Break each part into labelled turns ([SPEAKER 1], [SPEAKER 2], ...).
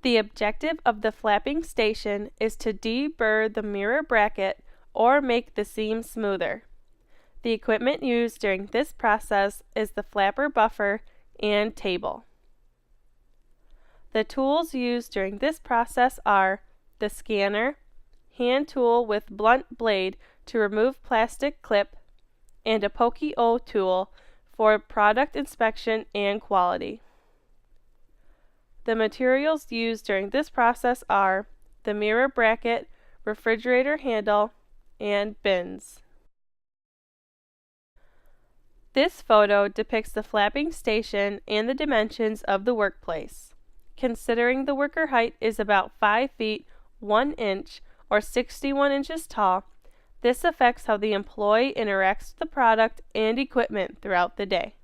[SPEAKER 1] The objective of the flapping station is to deburr the mirror bracket or make the seam smoother. The equipment used during this process is the flapper buffer and table. The tools used during this process are the scanner, hand tool with blunt blade to remove plastic clip, and a pokey-o tool for product inspection and quality. The materials used during this process are the mirror bracket, refrigerator handle, and bins. This photo depicts the flapping station and the dimensions of the workplace. Considering the worker height is about 5 feet 1 inch or 61 inches tall, this affects how the employee interacts with the product and equipment throughout the day.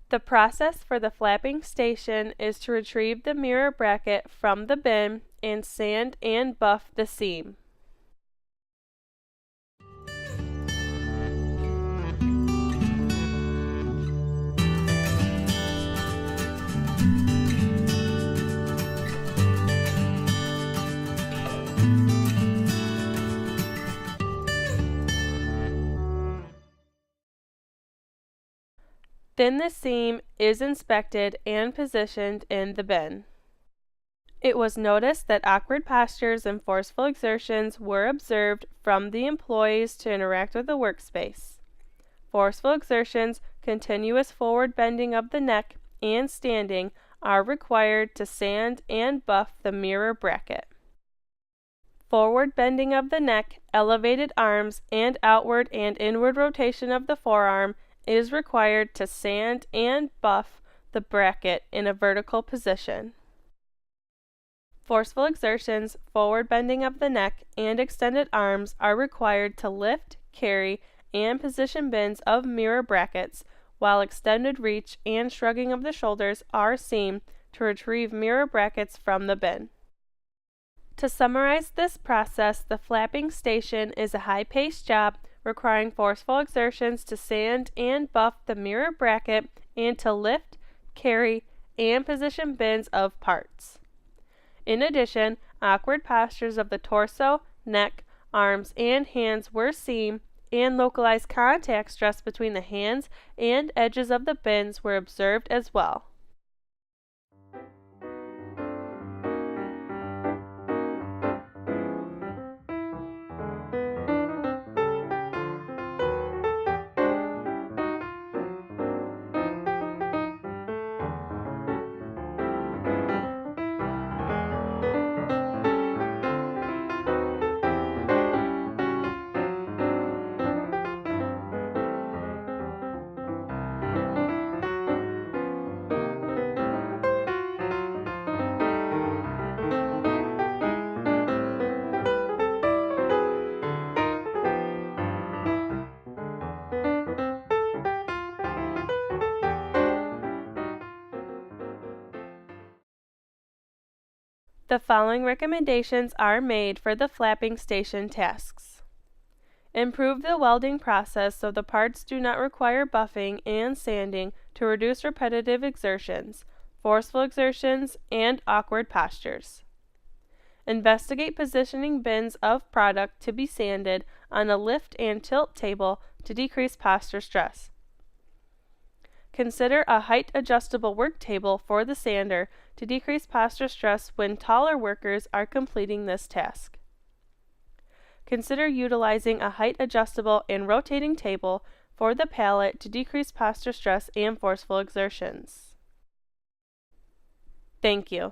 [SPEAKER 1] The process for the flapping station is to retrieve the mirror bracket from the bin and sand and buff the seam. Then the seam is inspected and positioned in the bin. It was noticed that awkward postures and forceful exertions were observed from the employees to interact with the workspace. Forceful exertions, continuous forward bending of the neck, and standing are required to sand and buff the mirror bracket. Forward bending of the neck, elevated arms, and outward and inward rotation of the forearm is required to sand and buff the bracket in a vertical position. Forceful exertions, forward bending of the neck, and extended arms are required to lift, carry, and position bins of mirror brackets, while extended reach and shrugging of the shoulders are seen to retrieve mirror brackets from the bin. To summarize this process, the flapping station is a high-paced job requiring forceful exertions to sand and buff the mirror bracket and to lift, carry, and position bins of parts. In addition, awkward postures of the torso, neck, arms, and hands were seen, and localized contact stress between the hands and edges of the bins were observed as well. The following recommendations are made for the flapping station tasks. Improve the welding process so the parts do not require buffing and sanding to reduce repetitive exertions, forceful exertions, and awkward postures. Investigate positioning bins of product to be sanded on a lift and tilt table to decrease posture stress. Consider a height-adjustable work table for the sander to decrease posture stress when taller workers are completing this task. Consider utilizing a height-adjustable and rotating table for the pallet to decrease posture stress and forceful exertions. Thank you.